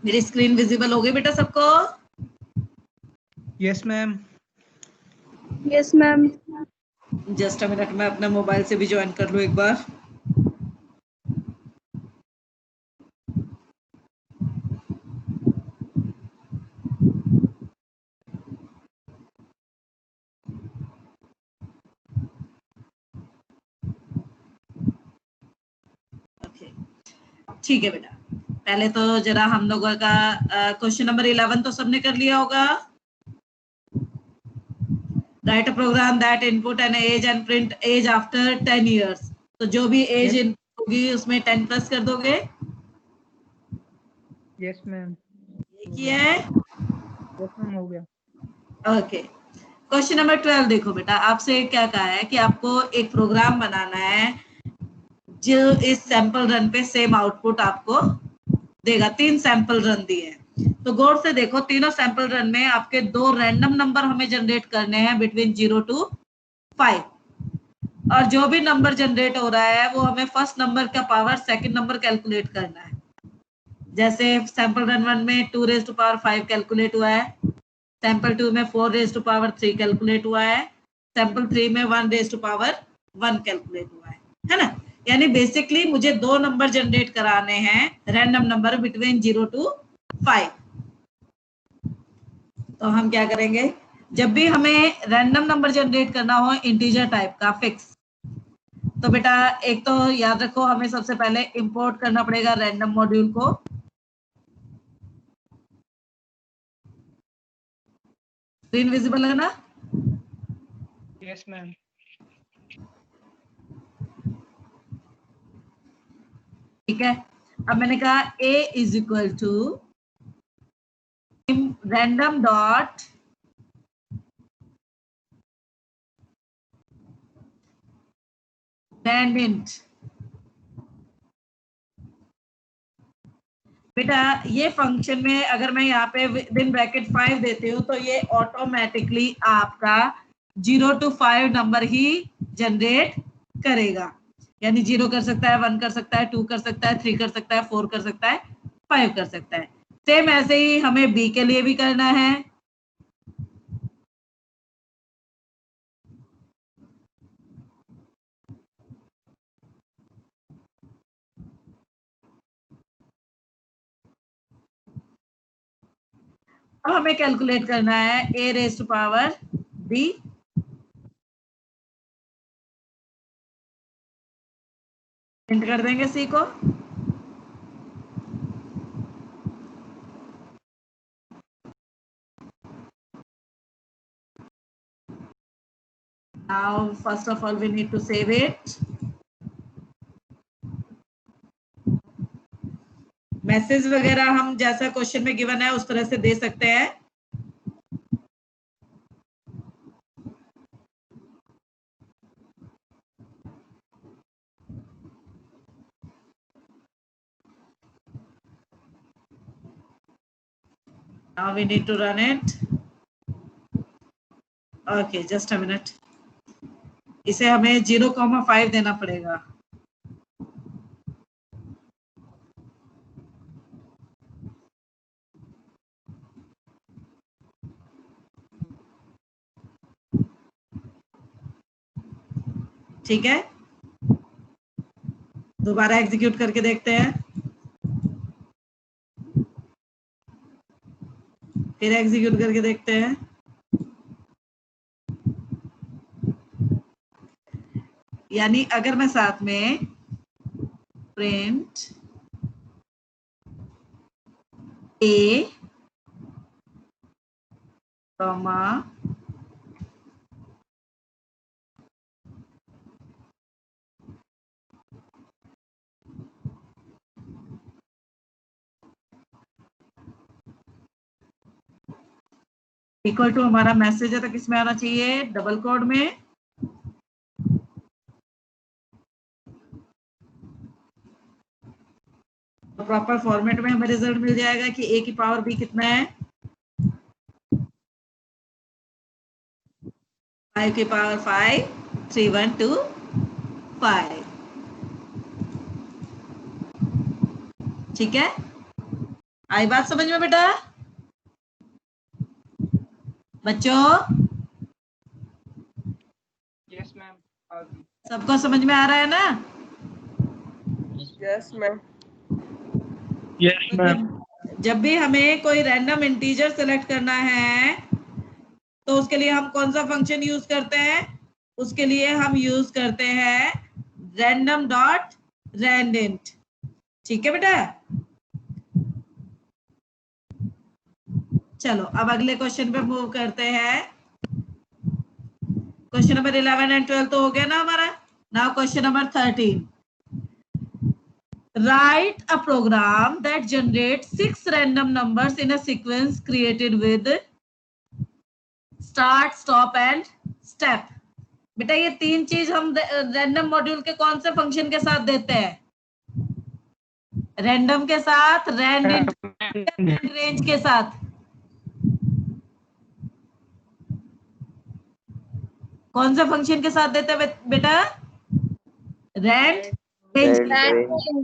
मेरी screen visible हो गई बेटा सबको? Yes ma'am. Yes ma'am. Just a minute, मैं अपने मोबाइल से भी ज्वाइन कर लूं एक बार। ठीक है बेटा, पहले तो जरा हम लोगों का क्वेश्चन नंबर 11 तो सबने कर लिया होगा। Write a program that input an age and print age after 10 years. तो जो भी एज इनपुट होगी उसमें 10 प्लस कर दोगे। Yes ma'am. ये किया है? यस मैम, हो गया। ओके, क्वेश्चन नंबर 12 देखो बेटा, आपसे क्या कहा है कि आपको एक प्रोग्राम बनाना है जो इस सैंपल रन पे सेम आउटपुट आपको देगा। 3 सैंपल रन दिए हैं, तो गौर से देखो, तीनों सैंपल रन में आपके 2 रैंडम नंबर हमें जनरेट करने हैं बिटवीन 0 to 5, और जो भी नंबर जनरेट हो रहा है वो हमें फर्स्ट नंबर का पावर सेकंड नंबर कैलकुलेट करना है। जैसे सैंपल रन 1 में 2 रेज टू पावर 5 कैलकुलेट हुआ है, सैंपल 2 में 4 रेज टू पावर 3 कैलकुलेट हुआ है, सैंपल 3 में 1 रेज टू पावर 1 कैलकुलेट हुआ है ना। यानी बेसिकली मुझे 2 नंबर जनरेट कराने हैं, रैंडम नंबर बिटवीन 0 to 5। तो हम क्या करेंगे, जब भी हमें रैंडम नंबर जनरेट करना हो इंटीजर टाइप का फिक्स, तो बेटा एक तो याद रखो, हमें सबसे पहले इंपोर्ट करना पड़ेगा रैंडम मॉड्यूल को। स्क्रीन विजिबल है ना? Yes ma'am. ठीक है, अब मैंने कहा a is equal to random dot randint. बेटा ये फंक्शन में अगर मैं यहाँ पे विदिन ब्रैकेट 5 देती हूँ तो ये ऑटोमेटिकली आपका 0 to 5 नंबर ही जनरेट करेगा। यानी 0 कर सकता है, 1 कर सकता है, 2 कर सकता है, 3 कर सकता है, 4 कर सकता है, 5 कर सकता है। सेम ऐसे ही हमें बी के लिए भी करना है। अब हमें कैलकुलेट करना है a raise to power b। Print कर देंगे सी को। Now first of all we need to save it. Message वगैरह हम जैसा क्वेश्चन में गिवन है उस तरह से दे सकते हैं। Now we need to run it. Okay, just a minute. इसे हमें 0,5 देना पड़ेगा। ठीक है, दोबारा एग्जीक्यूट करके देखते हैं, फिर एग्जीक्यूट करके देखते हैं। यानी अगर मैं साथ में print a comma equal to हमारा मैसेज है तो किसमें आना चाहिए, डबल कोड में। तो प्रॉपर फॉर्मेट में हमें रिजल्ट मिल जाएगा कि a की पावर b कितना है, 5 की पावर 5, 3 1 2 5। ठीक है, आई बात समझ में बेटा? बच्चों यस मैम। सबको समझ में आ रहा है ना? Yes ma'am. यस तो मैम। जब भी हमें कोई रैंडम इंटीजर सेलेक्ट करना है तो उसके लिए हम कौन सा फंक्शन यूज करते हैं? उसके लिए हम यूज करते हैं रैंडम डॉट रैंडइंट। ठीक है बेटा? चलो अब अगले क्वेश्चन पे मूव करते हैं। क्वेश्चन नंबर 11 एंड 12 तो हो गया ना हमारा। Now question number 13। Write a program that generates 6 random numbers in a sequence created with start, stop and step। बेटा ये तीन चीज हम रैंडम मॉड्यूल के कौन से फंक्शन के साथ देते हैं? रैंडम के साथ, रैंड रेंज के साथ। कौन से फंक्शन के साथ देते हैं बेटा? रैंड रेंज के साथ।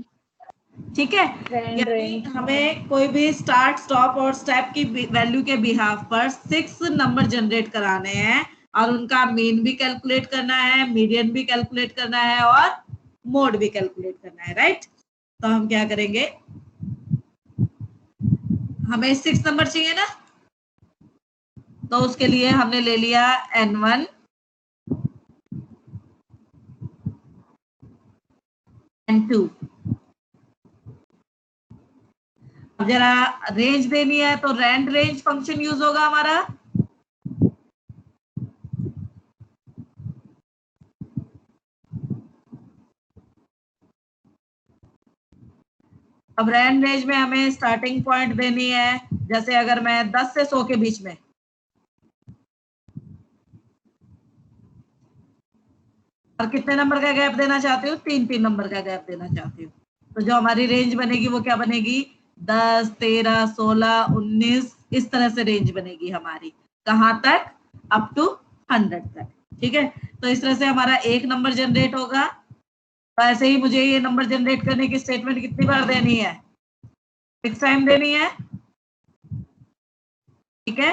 ठीक है, यानी हमें कोई भी स्टार्ट, स्टॉप और स्टेप की वैल्यू के बिहाफ पर 6 नंबर जनरेट कराने हैं और उनका मीन भी कैलकुलेट करना है, मीडियन भी कैलकुलेट करना है और मोड भी कैलकुलेट करना है। राइट? तो हम क्या करेंगे, हमें 6 नंबर चाहिए ना, तो उसके लिए हमने ले लिया N1, N2। अब जरा रेंज देनी है तो रैंड रेंज फंक्शन यूज होगा हमारा। अब रैंड रेंज में हमें स्टार्टिंग पॉइंट देनी है, जैसे अगर मैं 10 से 100 के बीच में, और कितने नंबर का गैप देना चाहती हूँ? 3-3 नंबर का गैप देना चाहती हूँ। तो जो हमारी रेंज बनेगी वो क्या बनेगी? 10, 13, 16, 19, इस तरह से रेंज बनेगी हमारी। कहाँ तक? अप टू 100 तक। ठीक है, तो इस तरह से हमारा एक नंबर जनरेट होगा। तो ऐसे ही मुझे ये नंबर जनरेट करने की स्टेटमेंट कितनी बार देनी है? 6 टाइम देनी है। ठीक है,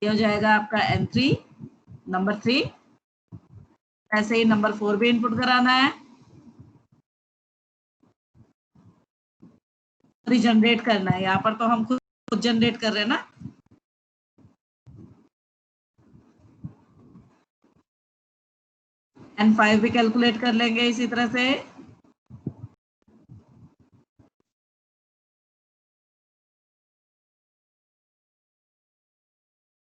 ये हो जाएगा आपका N3 नंबर 3। ऐसे ही नंबर 4 भी इनपुट कराना है, जनरेट करना है। यहाँ पर तो हम खुद जनरेट कर रहे हैं ना। N5 भी कैलकुलेट कर लेंगे इसी तरह से।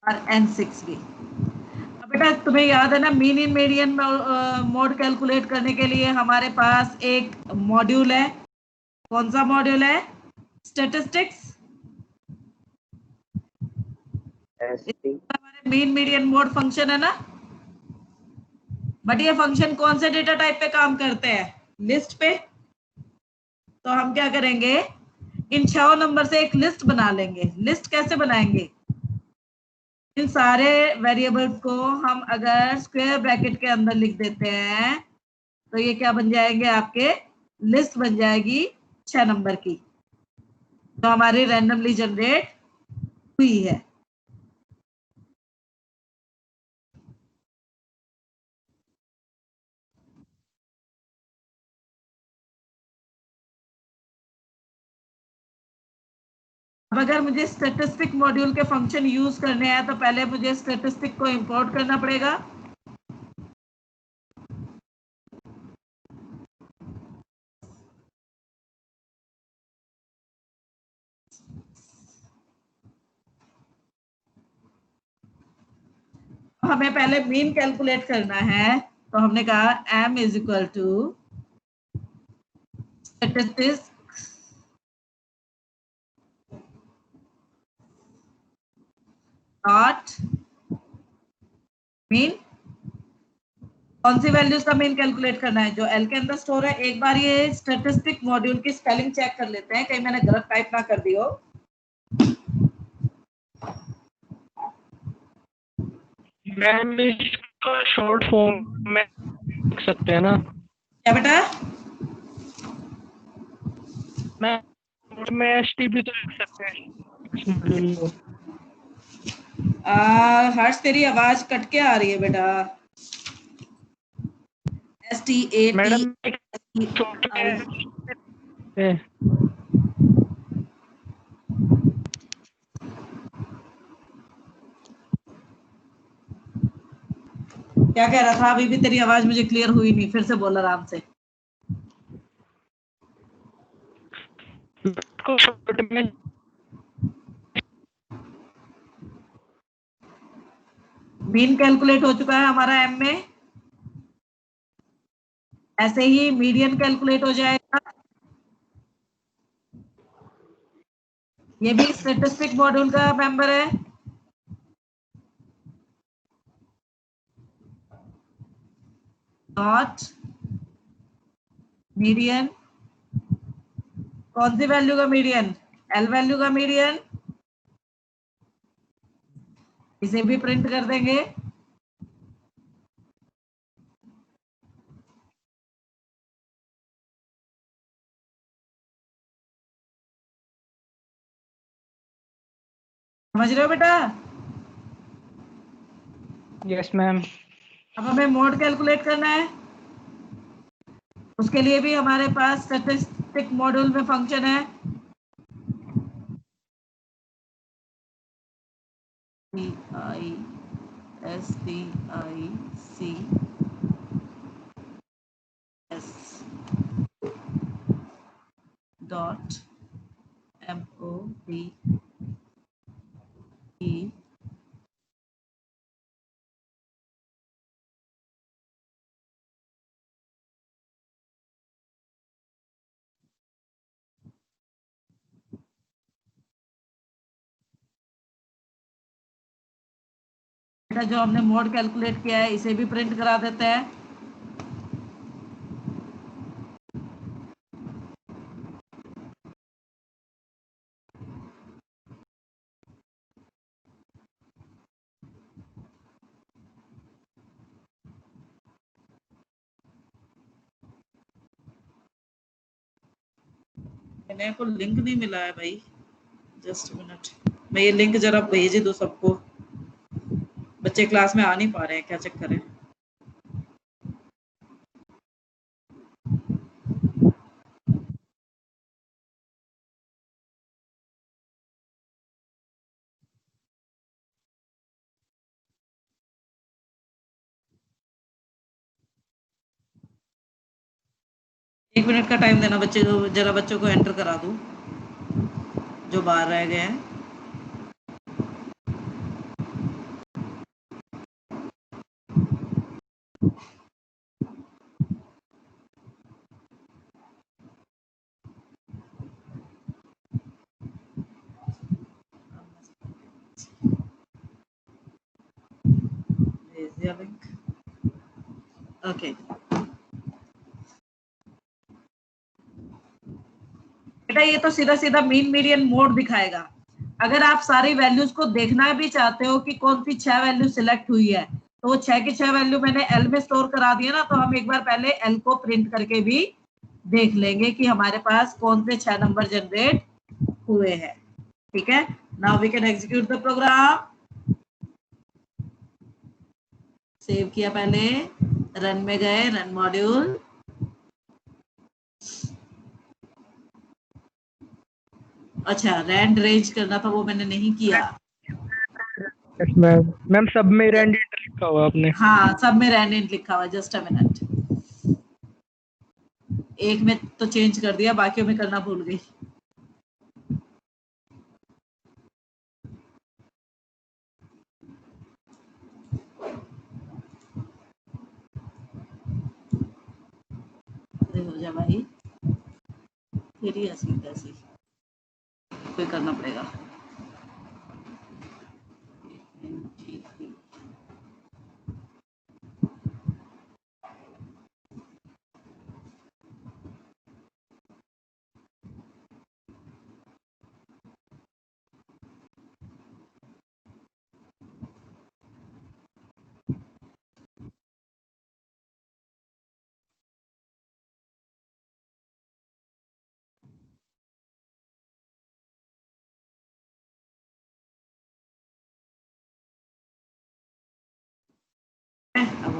और N6 भी। अब बेटा तुम्हें याद है ना, mean in median mode calculate करने के लिए हमारे पास एक मॉड्यूल है। कौन सा मॉड्यूल है? स्टैटिस्टिक्स। हमारे मीन मीडियन मोड फंक्शन है ना। बट ये फंक्शन कौन से डेटा टाइप पे काम करते हैं? लिस्ट पे। तो हम क्या करेंगे, इन 6 नंबर से एक लिस्ट बना लेंगे। लिस्ट कैसे बनाएंगे? इन सारे वेरिएबल्स को हम अगर स्क्वायर ब्रैकेट के अंदर लिख देते हैं तो ये क्या बन जाएंगे? आपके लिस्ट बन जाएगी 6 नंबर की, जो हमारी रैंडमली जनरेट हुई है। अब अगर मुझे स्टैटिस्टिक मॉड्यूल के फंक्शन यूज करने हैं तो पहले मुझे स्टैटिस्टिक को इंपोर्ट करना पड़ेगा। हमें पहले मीन कैलकुलेट करना है, तो हमने कहा m is equal to statistics dot mean कौन सी वैल्यूज का मीन कैलकुलेट करना है? जो एल के अंदर स्टोर है। एक बार ये स्टैटिस्टिक मॉड्यूल की स्पेलिंग चेक कर लेते हैं, कहीं मैंने गलत टाइप ना कर दी हो। मैम इसका शॉर्ट फॉर्म में लिख सकते हैं ना? क्या बेटा? मैं एसटी भी तो लिख सकते हैं इस मॉड्यूल को। हर्ष तेरी आवाज कट के आ रही है बेटा। STAT मैडम छोटे क्या कह रहा था? अभी भी तेरी आवाज मुझे क्लियर हुई नहीं, फिर से बोल आराम से। को शॉर्ट में मीन कैलकुलेट हो चुका है हमारा एम में। ऐसे ही मीडियन कैलकुलेट हो जाएगा। ये भी स्टैटिस्टिक मॉड्यूल का मेंबर है। Not median. कौन सी वैल्यू का मीडियन? एल वैल्यू का मीडियन। इसे भी प्रिंट कर देंगे। समझ रहे हो बेटा? Yes ma'am. अब हमें मोड कैलकुलेट करना है। उसके लिए भी हमारे पास स्टैटिस्टिक मॉड्यूल में फंक्शन है STICS dot MODE जो हमने मोड कैलकुलेट किया है इसे भी प्रिंट करा देते हैं। मेरे को लिंक नहीं मिला है भाई, जस्ट मिनट। मैं ये लिंक जरा भेज दूं सबको। बच्चे क्लास में आ नहीं पा रहे हैं, क्या चक्कर है? एक मिनट का टाइम देना बच्चे को, जरा बच्चों को एंटर करा दूं जो बाहर रह गए हैं। भेज दिया लिंक। ओके बेटा, ये तो सीधा सीधा मीन मीडियन मोड दिखाएगा। अगर आप सारी वैल्यूज को देखना भी चाहते हो कि कौन सी 6 वैल्यू सिलेक्ट हुई है, तो वो 6 की 6 वैल्यू मैंने एल में स्टोर करा दिया ना, तो हम एक बार पहले एल को प्रिंट करके भी देख लेंगे कि हमारे पास कौन से 6 नंबर जनरेट हुए हैं। ठीक है, now we can execute the program. Save किया पहले, रन में गए, रन मॉड्यूल। अच्छा, रैंड रेंज करना था, वो मैंने नहीं किया। Yes ma'am. मैम सब में रैंडेंट लिखा हुआ आपने? हाँ, सब में रैंडेंट लिखा हुआ। जस्ट अ मिनट, एक में तो चेंज कर दिया, बाकियों में करना भूल गई। हो जा भाई, फिर ही ऐसी तैसी कोई करना पड़ेगा।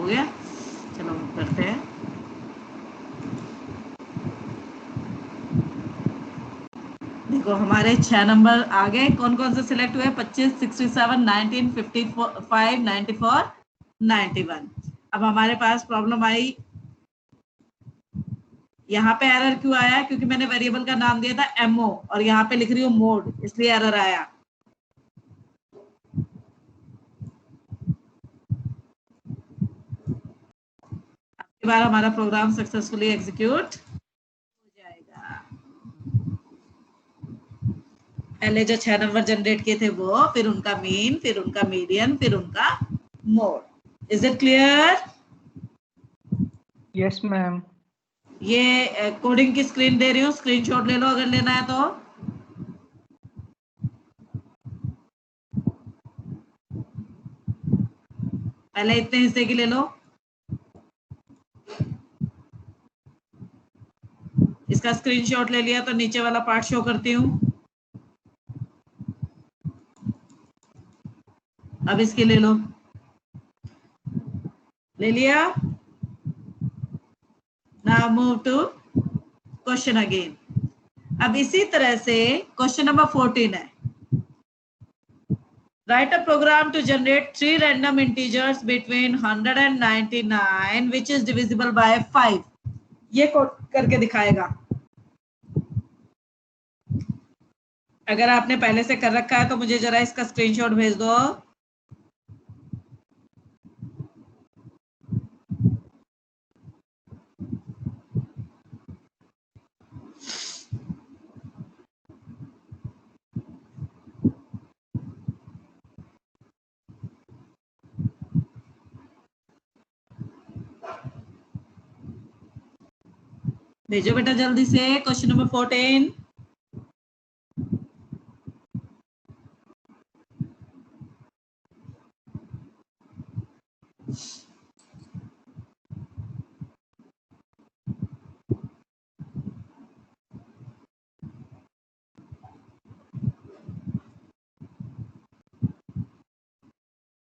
हो गया, चलो हम करते हैं। देखो हमारे 6 नंबर आ गए, कौन कौन से सिलेक्ट हुए? 25, 67, 19, 55, 94, 91। अब हमारे पास प्रॉब्लम आई, यहाँ पे एरर क्यों आया? क्योंकि मैंने वेरिएबल का नाम दिया था एमओ और यहाँ पे लिख रही हूँ मोड, इसलिए एरर आया। अब बार हमारा प्रोग्राम सक्सेसफुली एग्जीक्यूट हो जाएगा। पहले जो 6 नंबर जनरेट किए थे वो, फिर उनका मीन, फिर उनका मीडियन, फिर उनका mode. Is it clear? Yes ma'am. ये कोडिंग की स्क्रीन दे रही हूँ, स्क्रीनशॉट ले लो अगर लेना है तो। पहले इतने हिस्से की ले लो। इसका स्क्रीनशॉट ले लिया तो नीचे वाला पार्ट शो करती हूँ। अब इसके ले लो, ले लिया। Now move to question again. अब इसी तरह से क्वेश्चन नंबर 14 है, write a program to generate 3 random integers between 100 and 99 which is divisible by 5। ये कोड करके दिखाएगा। अगर आपने पहले से कर रखा है तो मुझे जरा इसका स्क्रीनशॉट भेज दो। भेजो बेटा जल्दी से, क्वेश्चन नंबर 14।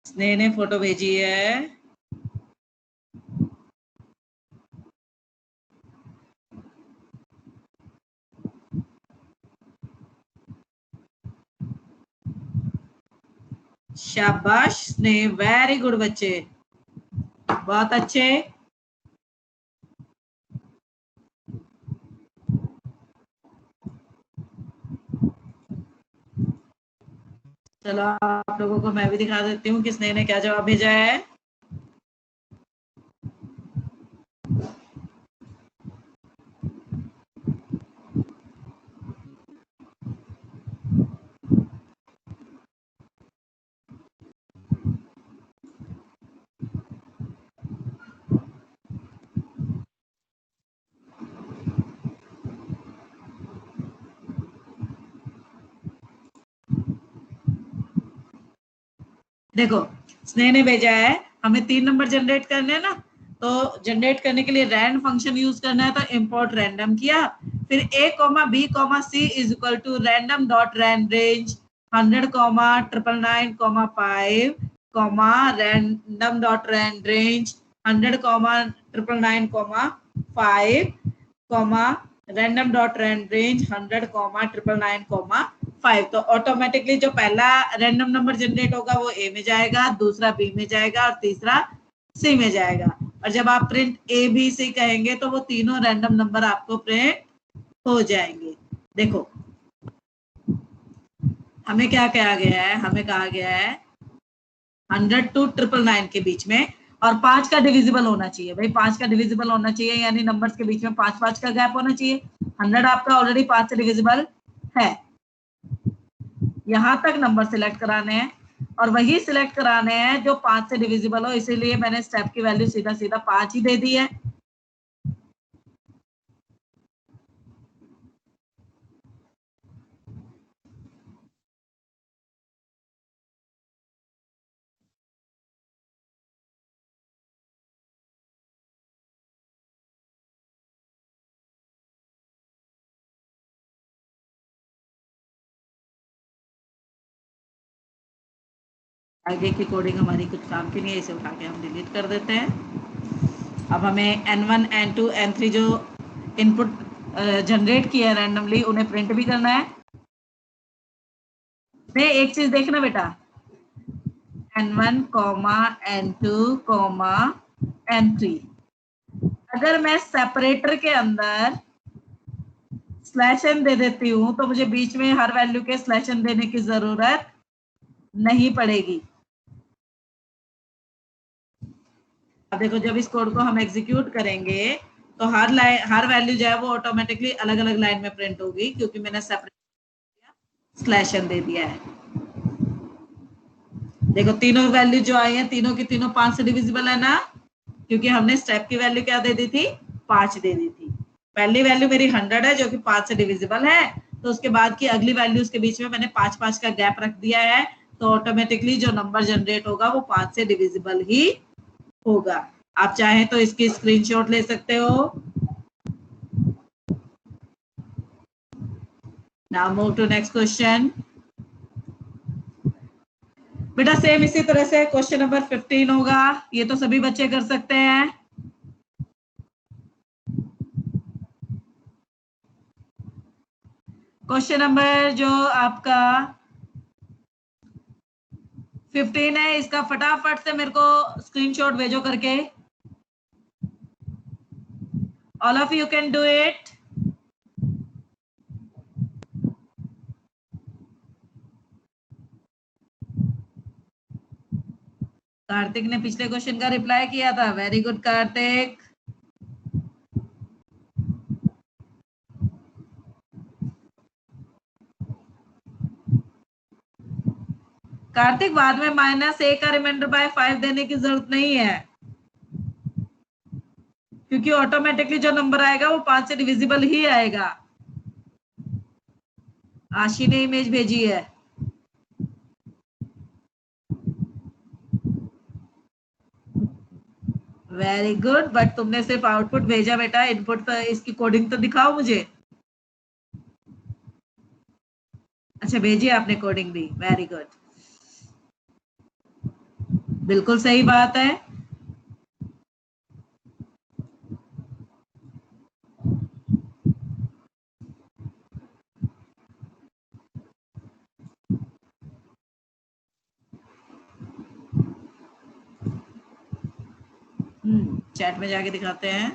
स्नेह ने फोटो भेजी है। शाबाश स्नेह, वेरी गुड बच्चे, बहुत अच्छे। चलो आप लोगों को मैं भी दिखा देती हूँ कि स्नेह ने क्या जवाब भेजा है। देखो स्नेह ने भेजा है, हमें 3 नंबर जनरेट करने हैं ना, तो जनरेट करने के लिए रैंड फंक्शन यूज करना है, तो इंपोर्ट रैंडम किया, फिर a comma b comma c is equal to random dot rand range 100 comma 999 comma 5 comma random dot rand range 100 comma 999 comma 5 comma random dot rand range 100 comma 999 comma 5। तो automatically जो पहला random number generate होगा वो ए में जाएगा, दूसरा B में जाएगा और तीसरा सी में जाएगा। और जब आप प्रिंट ए बी सी कहेंगे तो वो तीनों रैंडम नंबर आपको प्रिंट हो जाएंगे। देखो हमें क्या कहा गया है, हमें कहा गया है 100 to 999 के बीच में, और 5 का डिविजिबल होना चाहिए। भाई 5 का डिविजिबल होना चाहिए, यानी नंबर्स के बीच में 5-5 का गैप होना चाहिए। 100 आपका ऑलरेडी 5 से डिविजिबल है। यहाँ तक नंबर सिलेक्ट कराने हैं और वही सिलेक्ट कराने हैं जो 5 से डिविजिबल हो, इसीलिए मैंने स्टेप की वैल्यू सीधा सीधा 5 ही दे दी है। आगे की कोडिंग हमारी कुछ काम की नहीं है, इसे उठा के हम डिलीट कर देते हैं। अब हमें N1, N2, N3 जो इनपुट जनरेट किया है रैंडमली, उन्हें प्रिंट भी करना है। नहीं, एक चीज देखना बेटा, N1, N2, N3, अगर मैं सेपरेटर के अंदर /n दे देती हूँ तो मुझे बीच में हर वैल्यू के /n देने की जरूरत नहीं पड़ेगी। अब देखो, जब इस कोड को हम एग्जीक्यूट करेंगे तो हर वैल्यू जो है वो ऑटोमेटिकली अलग अलग लाइन में प्रिंट होगी, क्योंकि मैंने सेपरेट /n दे दिया है। देखो, तीनों वैल्यू जो आई है, तीनों की तीनों 5 से डिविजिबल है ना, क्योंकि हमने स्टेप की वैल्यू क्या दे दी थी, 5 दे दी थी। पहली वैल्यू मेरी 100 है जो कि 5 से डिविजिबल है, तो उसके बाद की अगली वैल्यूज के बीच में मैंने 5-5 का गैप रख दिया है, तो ऑटोमेटिकली जो नंबर जनरेट होगा वो 5 से डिविजिबल ही होगा। आप चाहें तो इसकी स्क्रीनशॉट ले सकते हो। Now move to next question. बेटा सेम इसी तरह से क्वेश्चन नंबर 15 होगा, ये तो सभी बच्चे कर सकते हैं। क्वेश्चन नंबर जो आपका 15 है, इसका फटाफट से मेरे को स्क्रीनशॉट भेजो करके। All of you can do it. Kartik ने पिछले क्वेश्चन का रिप्लाई किया था, वेरी गुड कार्तिक। कार्तिक, बाद में -a का रिमाइंडर बाय 5 देने की जरूरत नहीं है, क्योंकि ऑटोमेटिकली जो नंबर आएगा वो 5 से डिविजिबल ही आएगा। आशी ने इमेज भेजी है। वेरी गुड, बट तुमने सिर्फ आउटपुट भेजा बेटा, इनपुट तो, इसकी कोडिंग तो दिखाओ मुझे। अच्छा, भेजी आपने कोडिंग भी, वेरी गुड, बिल्कुल सही बात है। चैट में जाके दिखाते हैं।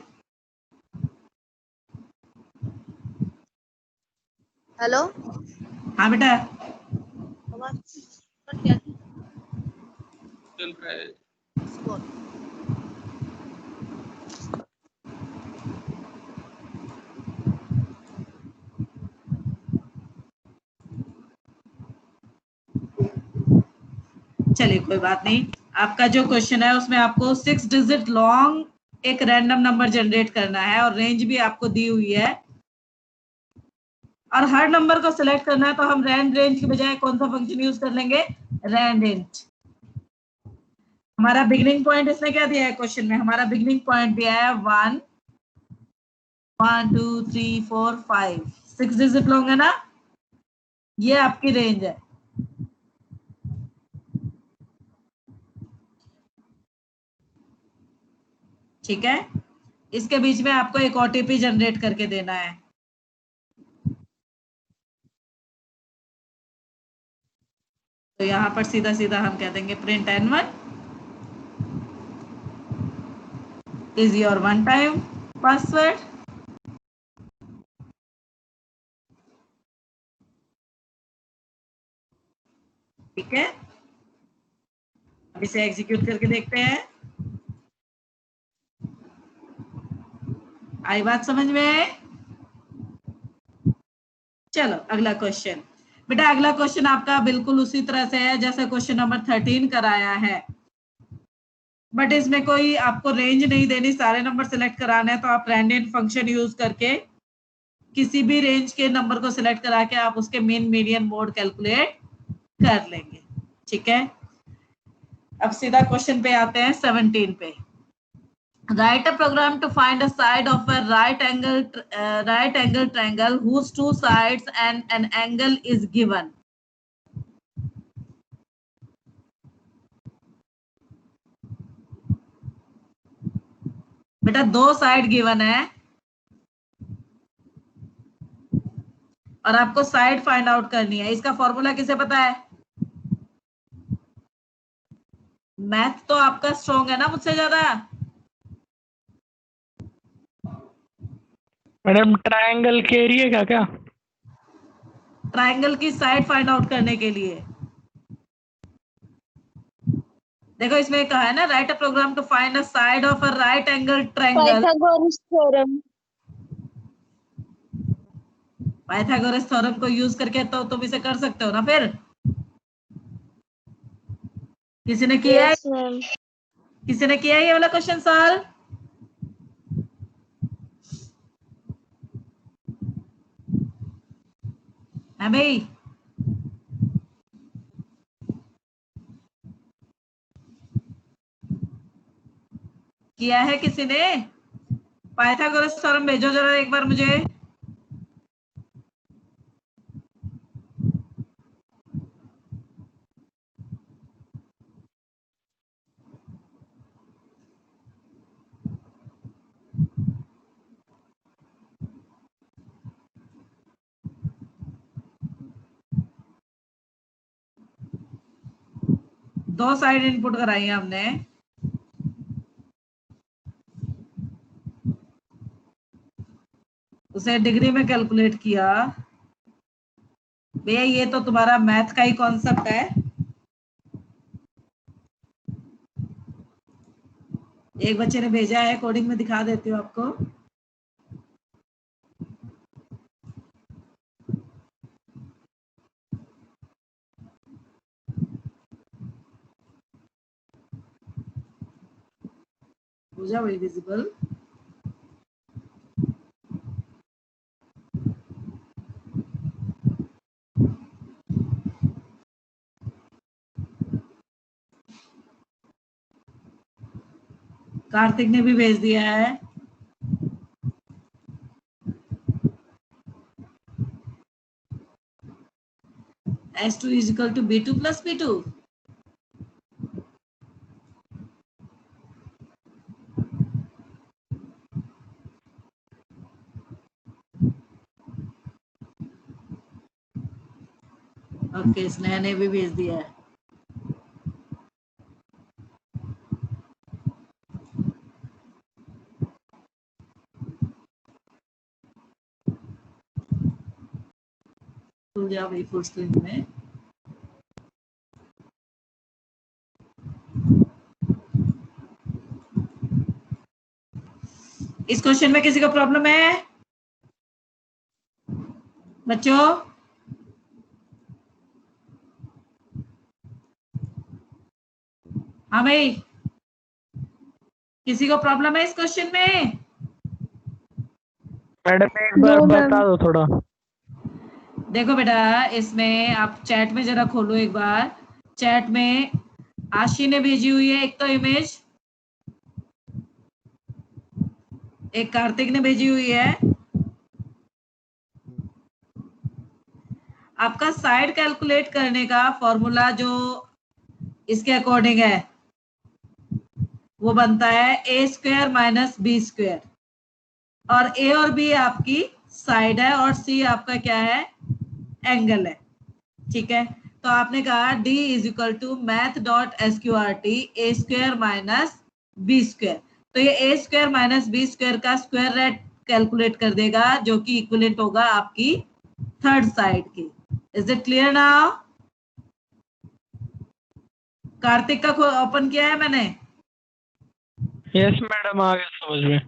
हेलो, हाँ बेटा, चल रहा है। चलिए कोई बात नहीं। आपका जो क्वेश्चन है उसमें आपको 6 डिजिट लॉन्ग एक रैंडम नंबर जनरेट करना है, और रेंज भी आपको दी हुई है, और हर नंबर को सिलेक्ट करना है, तो हम रैंड रेंज के बजाय कौन सा फंक्शन यूज कर लेंगे, रैंड इंट। हमारा बिगिनिंग पॉइंट इसने क्या दिया है क्वेश्चन में, हमारा बिगिनिंग पॉइंट दिया है 1 1 2 3 4 5, 6 डिजिट लॉन्ग है ना, ये आपकी रेंज है। ठीक है, इसके बीच में आपको एक ओटीपी जनरेट करके देना है। तो यहाँ पर सीधा सीधा हम कह देंगे print N1 is your one time password। ठीक है, अब इसे एग्जीक्यूट करके देखते हैं। आई बात समझ में? चलो अगला क्वेश्चन। बेटा अगला क्वेश्चन आपका बिल्कुल उसी तरह से है जैसे क्वेश्चन नंबर 13 कराया है, बट इसमें कोई आपको रेंज नहीं देनी, सारे नंबर सिलेक्ट कराने हैं, तो आप रैंडम फंक्शन यूज करके किसी भी रेंज के नंबर को सिलेक्ट करा के आप उसके मीन मीडियन मोड कैलकुलेट कर लेंगे। ठीक है, अब सीधा क्वेश्चन पे आते हैं 17 पे। Write a program to find a side of a right angle triangle whose two sides and an angle is given। बेटा 2 साइड गिवन है और आपको साइड फाइंड आउट करनी है। इसका फॉर्मूला किसे पता है? मैथ तो आपका स्ट्रॉन्ग है ना मुझसे ज्यादा। मैडम ट्रायंगल के एरिया का क्या? ट्राइंगल की साइड फाइंड आउट करने के लिए देखो इसमें कहा है ना, write a program to find a side of a right angle triangle. Pythagoras theorem. Pythagoras theorem को यूज करके तो तुम इसे कर सकते हो ना। फिर किसी ने किया है? Yes ma'am. किसी ने किया है ये वाला क्वेश्चन सॉल्व? है भाई? किया है किसी ने? पाइथागोरस थ्योरम भेजो जरा एक बार मुझे। दो साइड इनपुट कराई है हमने। उसे डिग्री में कैलकुलेट किया। भैया ये तो तुम्हारा मैथ का ही कॉन्सेप्ट है। एक बच्चे ने भेजा है, कोडिंग में दिखा देती हूँ आपको। पूजा वही विजिबल। कार्तिक ने भी भेज दिया है। S2 is equal to B2 plus P2। Okay, Sneha ने भी भेज दिया है। खुल जाओ भाई फुल स्क्रीन में। इस क्वेश्चन में किसी को प्रॉब्लम है बच्चों? हाँ भाई, किसी को प्रॉब्लम है इस क्वेश्चन में? मैडम एक बार नो मैम। बता दो थोड़ा। देखो बेटा, इसमें आप चैट में जरा खोलो एक बार। चैट में आशी ने भेजी हुई है एक तो इमेज, एक कार्तिक ने भेजी हुई है। आपका साइड कैलकुलेट करने का फॉर्मूला जो इसके अकॉर्डिंग है वो बनता है ए स्क्वायर माइनस बी स्क्वायर। और ए और बी आपकी साइड है और सी आपका क्या है? एंगल है। ठीक है, तो आपने कहा d is equal to math dot S Q R T A square minus B square. तो ये A square minus B square का स्क्वायर रेट कैलकुलेट कर देगा जो कि इक्विवेलेंट होगा आपकी थर्ड साइड की। Is it clear now? Kartik का ओपन किया है मैंने। यस मैडम, आ गया समझ में।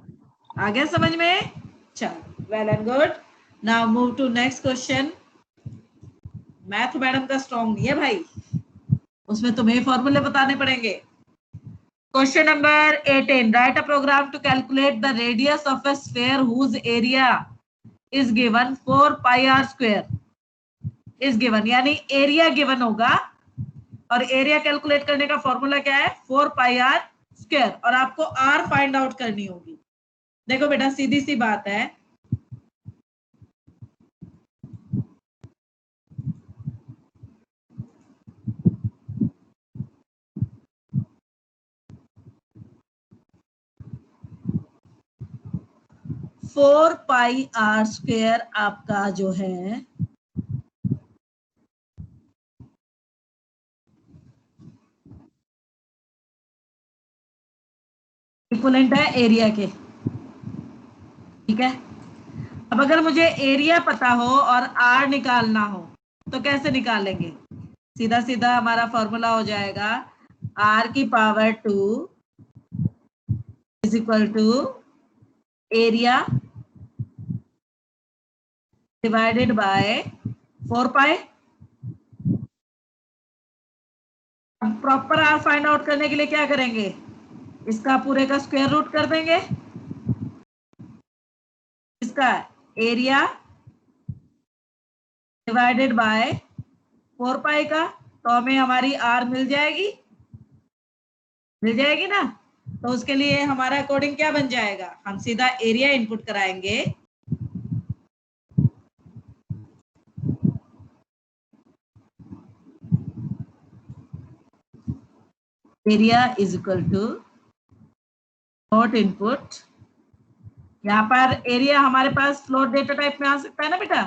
आ गया समझ में? चलो, well and good. Now move to next question. Math madam का स्ट्रॉन्ग नहीं है भाई, उसमें तुम्हें फॉर्मूले बताने पड़ेंगे। Question number 18. Write a program to calculate the radius of a sphere whose area is given 4 pi r square is given। यानी एरिया गिवन होगा और एरिया कैलकुलेट करने का फॉर्मूला क्या है? 4 पाई आर स्क्वायर, और आपको आर फाइंड आउट करनी होगी। देखो बेटा, सीधी सी बात है, 4 पाई आर स्क्वायर आपका जो है इक्विवेलेंट है एरिया के। ठीक है, अब अगर मुझे एरिया पता हो और आर निकालना हो तो कैसे निकालेंगे? सीधा सीधा हमारा फॉर्मूला हो जाएगा आर की power 2 is equal to area divided by 4 pi. अब प्रॉपर आर फाइंड आउट करने के लिए क्या करेंगे? इसका पूरे का स्क्वायर रूट कर देंगे, इसका एरिया डिवाइडेड बाय 4 पाई का, तो हमें हमारी आर मिल जाएगी ना। तो उसके लिए हमारा कोडिंग क्या बन जाएगा? हम सीधा एरिया इनपुट कराएंगे, area is equal to float input. यहाँ पर एरिया हमारे पास फ्लोट डेटा टाइप में आ सकता है ना बेटा।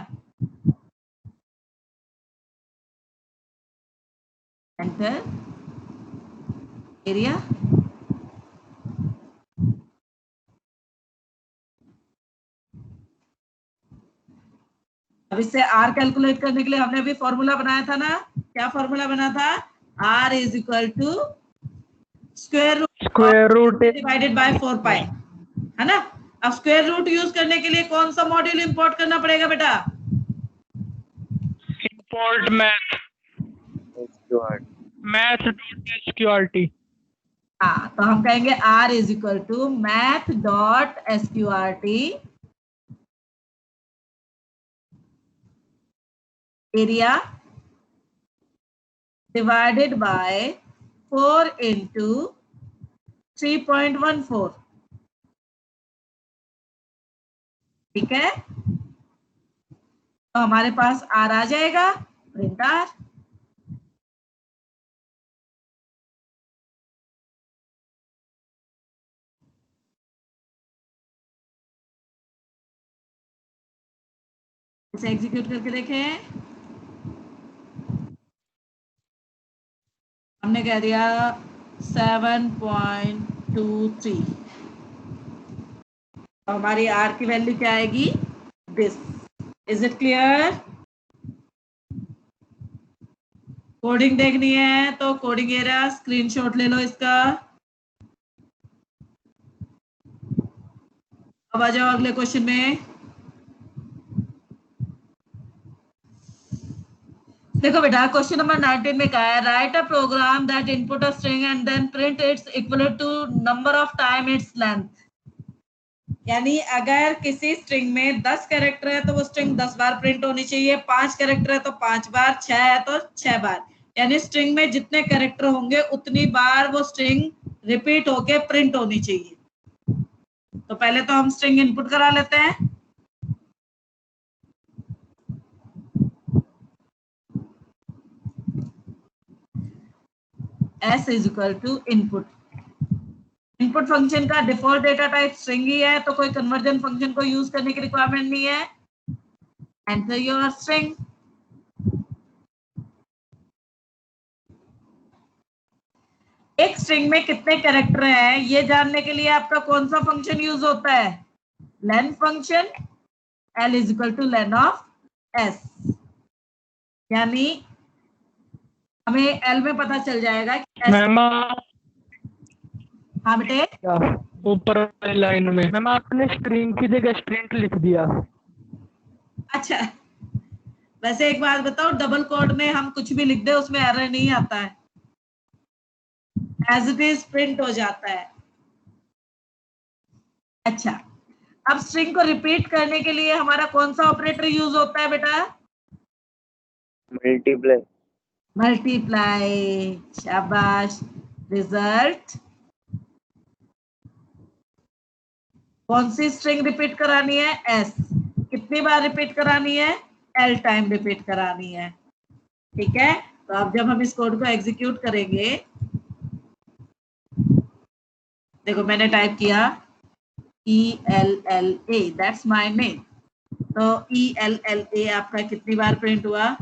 एंटर एरिया, अब इससे आर कैलकुलेट करने के लिए हमने अभी फॉर्मूला बनाया था ना। क्या फॉर्मूला बना था? R is equal to square root divided by 4 pi, है ना। अब स्क्वायर रूट यूज करने के लिए कौन सा मॉड्यूल इंपोर्ट करना पड़ेगा बेटा? Import math.sqrt। हाँ, तो हम कहेंगे R is equal to math.sqrt area divided by 4 into 3.14। ठीक है, तो हमारे पास आर आ जाएगा, प्रिंट आर। इसे एग्जीक्यूट करके देखें। हमने कह दिया 7.23, तो हमारी आर की वैल्यू क्या आएगी? This. Is it clear? Coding देखनी है तो कोडिंग एरिया स्क्रीनशॉट ले लो इसका। अब आ जाओ अगले क्वेश्चन में। देखो बेटा, क्वेश्चन नंबर 19 में कहा है write a program that input a string and then print its equal to number of time its length. यानी अगर किसी स्ट्रिंग में 10 कैरेक्टर है तो वो स्ट्रिंग 10 बार प्रिंट होनी चाहिए, 5 कैरेक्टर है तो 5 बार, 6 है तो 6 बार। यानी स्ट्रिंग में जितने कैरेक्टर होंगे उतनी बार वो स्ट्रिंग रिपीट होके प्रिंट होनी चाहिए। तो पहले तो हम स्ट्रिंग इनपुट करा लेते हैं। s is equal to input. Input function का डिफॉल्ट डेटा टाइप स्ट्रिंग ही है, तो कोई कन्वर्जन फंक्शन को यूज करने की रिक्वायरमेंट नहीं है। Enter your string. एक स्ट्रिंग में कितने कैरेक्टर हैं ये जानने के लिए आपका कौन सा फंक्शन यूज होता है? Len function. l is equal two lane of s। यानी हमें l में पता चल जाएगा कि s। मैम हाँ बेटे, ऊपर वाली लाइन में मैम आपने स्ट्रिंग की जगह स्ट्रिंग लिख दिया। अच्छा, वैसे एक बात बताओ, डबल कोड में हम कुछ भी लिख दे उसमें एरर नहीं आता है, एज इट इज प्रिंट हो जाता है। अच्छा, अब स्ट्रिंग को रिपीट करने के लिए हमारा कौन सा ऑपरेटर यूज होता है बेटा? मल्टीप्लाई। मल्टीप्लाई, शाबाश। रिजल्ट, कौन सी स्ट्रिंग रिपीट करानी है? s। कितनी बार रिपीट करानी है? l टाइम रिपीट करानी है। ठीक है, तो अब जब हम इस कोड को एग्जीक्यूट करेंगे, देखो मैंने टाइप किया ELLA, दैट्स माय नेम। तो ELLA आपका कितनी बार प्रिंट हुआ?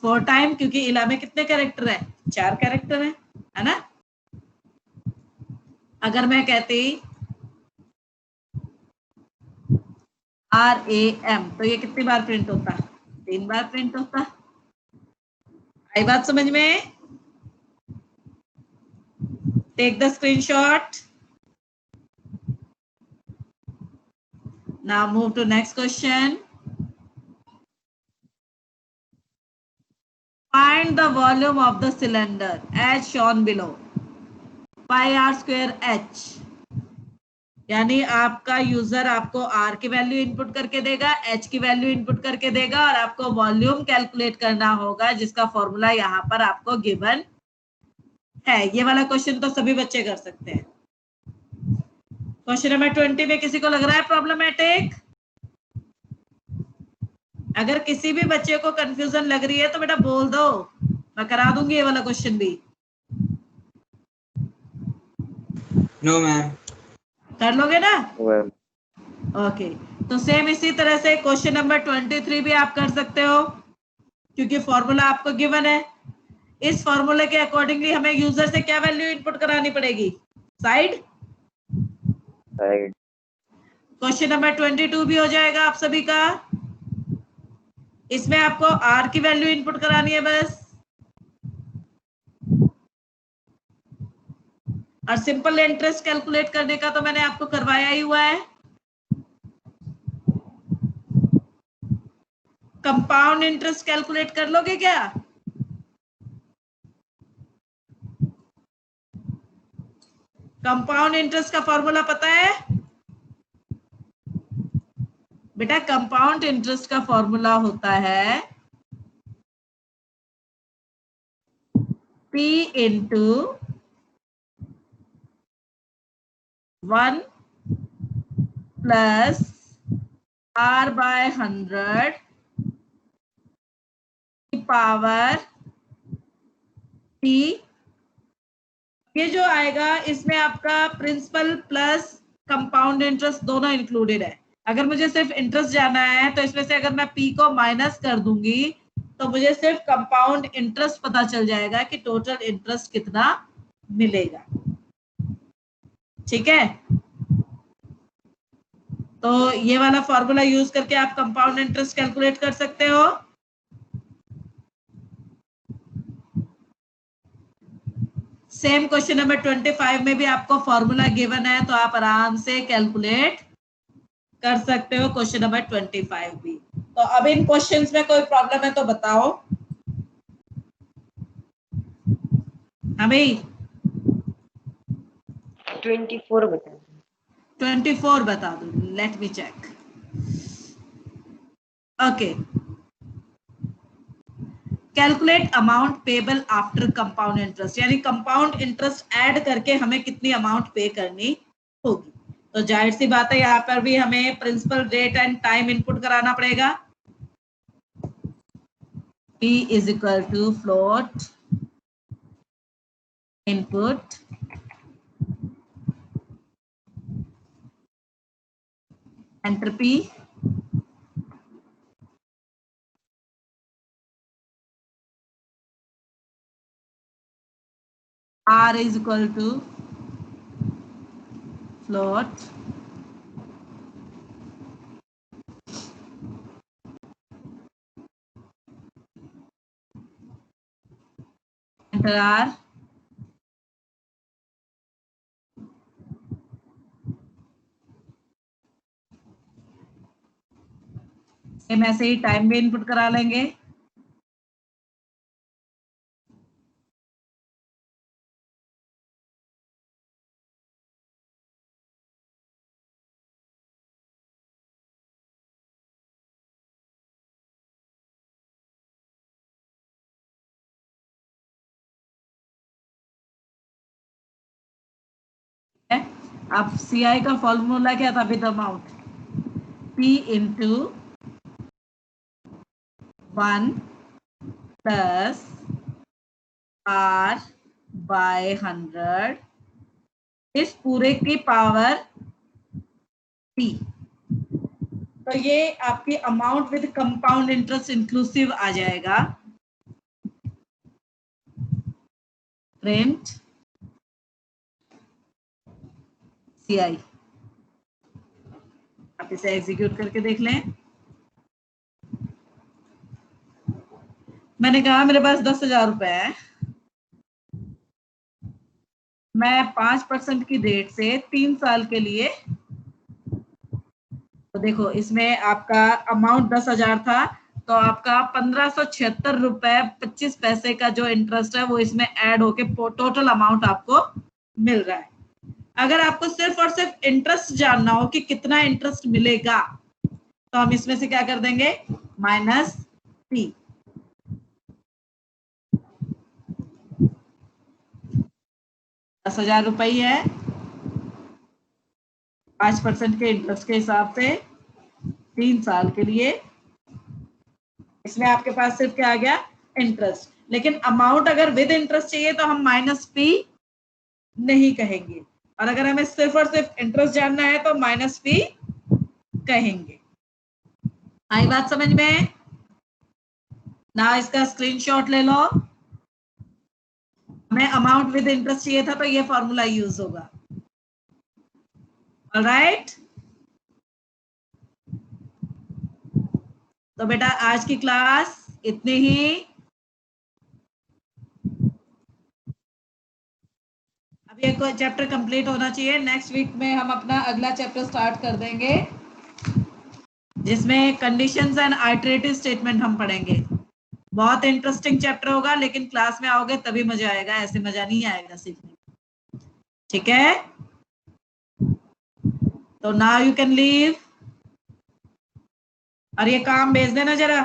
4 टाइम, क्योंकि इला में कितने कैरेक्टर है? 4 कैरेक्टर है ना। अगर मैं कहती RAM, तो ये कितनी बार प्रिंट होता? 3 बार प्रिंट होता। आई बात समझ में? Take the screenshot. Now move to next question. Find the volume of the cylinder as shown below. Pi r square h, यानी आपका यूजर आपको R की वैल्यू इनपुट करके देगा, H की वैल्यू इनपुट करके देगा और आपको वॉल्यूम कैलकुलेट करना होगा, जिसका फॉर्मूला यहाँ पर आपको गिवन है। ये वाला क्वेश्चन तो सभी बच्चे कर सकते हैं। क्वेश्चन नंबर 20 में किसी को लग रहा है प्रॉब्लमेटिक? अगर किसी भी बच्चे को कंफ्यूजन लग रही है तो बेटा बोल दो, मैं करा दूंगी ये वाला क्वेश्चन भी। No ma'am. कर लोगे ना? well. ओके, तो सेम इसी तरह से क्वेश्चन नंबर 23 भी आप कर सकते हो, क्योंकि फॉर्मूला आपको गिवन है। इस फॉर्मूले के अकॉर्डिंगली हमें यूजर से क्या वैल्यू इनपुट करानी पड़ेगी? साइड। क्वेश्चन नंबर 22 भी हो जाएगा आप सभी का। इसमें आपको R की वैल्यू इनपुट करानी है बस, और सिंपल इंटरेस्ट कैलकुलेट करने का तो मैंने आपको करवाया ही हुआ है। कंपाउंड इंटरेस्ट कैलकुलेट कर लोगे क्या? कंपाउंड इंटरेस्ट का फॉर्मूला पता है बेटा? कंपाउंड इंटरेस्ट का फॉर्मूला होता है P into 1 plus R by 100 की पावर T। ये जो आएगा इसमें आपका प्रिंसिपल प्लस कंपाउंड इंटरेस्ट दोनों इंक्लूडेड है। अगर मुझे सिर्फ इंटरेस्ट जाना है तो इसमें से अगर मैं P को माइनस कर दूंगी तो मुझे सिर्फ कंपाउंड इंटरेस्ट पता चल जाएगा कि टोटल इंटरेस्ट कितना मिलेगा। ठीक है, तो ये वाला फॉर्मूला यूज करके आप कंपाउंड इंटरेस्ट कैलकुलेट कर सकते हो। सेम क्वेश्चन नंबर 25 में भी आपको फॉर्मूला गिवन है, तो आप आराम से कैलकुलेट कर सकते हो क्वेश्चन नंबर 25 भी। तो अब इन क्वेश्चंस में कोई प्रॉब्लम है तो बताओ हमें। 24 बता दो। 24 बता दो, let me check. Okay, calculate amount payable after compound interest, यानी कंपाउंड इंटरेस्ट ऐड करके हमें कितनी अमाउंट पे करनी होगी। तो जाहिर सी बात है यहाँ पर भी हमें principal rate and time input कराना पड़ेगा। P is equal to float input enter P R is equal to float enter R, same ऐसे ही टाइम भी इनपुट करा लेंगे। अब CI का फॉर्मूला क्या था? With amount P into 1 plus R by 100 इस पूरे की पावर p। तो ये आपकी amount with compound interest inclusive आ जाएगा। Print CI। आप इसे एग्जीक्यूट करके देख लें। मैंने कहा मेरे पास 10,000 रुपए है, मैं 5% की रेट से 3 साल के लिए, तो देखो इसमें आपका अमाउंट 10,000 था, तो आपका 1576 रुपए 25 पैसे का जो इंटरेस्ट है वो इसमें ऐड होके टोटल अमाउंट आपको मिल रहा है। अगर आपको सिर्फ और सिर्फ इंटरेस्ट जानना हो कि कितना इंटरेस्ट मिलेगा, तो हम इसमें से क्या कर देंगे, माइनस p। 10,000 रुपए है 5% के इंटरेस्ट के हिसाब से 3 साल के लिए। इसमें आपके पास सिर्फ क्या आ गया, इंटरेस्ट। लेकिन अमाउंट अगर विद इंटरेस्ट चाहिए तो हम माइनस p नहीं कहेंगे, और अगर हमें सिर्फ और सिर्फ इंटरेस्ट जानना है तो माइनस p कहेंगे। आई बात समझ में? ना इसका स्क्रीनशॉट ले लो। हमें अमाउंट विद इंटरेस्ट चाहिए था तो ये फॉर्मूला यूज होगा। ऑलराइट, तो बेटा आज की क्लास इतनी ही। अब ये कोई चैप्टर कंप्लीट होना चाहिए। नेक्स्ट वीक में हम अपना अगला चैप्टर स्टार्ट कर देंगे, जिसमें कंडीशंस एंड आइटरेटिव स्टेटमेंट हम पढ़ेंगे। बहुत इंटरेस्टिंग चैप्टर होगा, लेकिन क्लास में आओगे तभी मजा आएगा, ऐसे मजा नहीं आएगा सीखने। ठीक है, तो नाउ यू कैन लीव, और ये काम भेज देना जरा।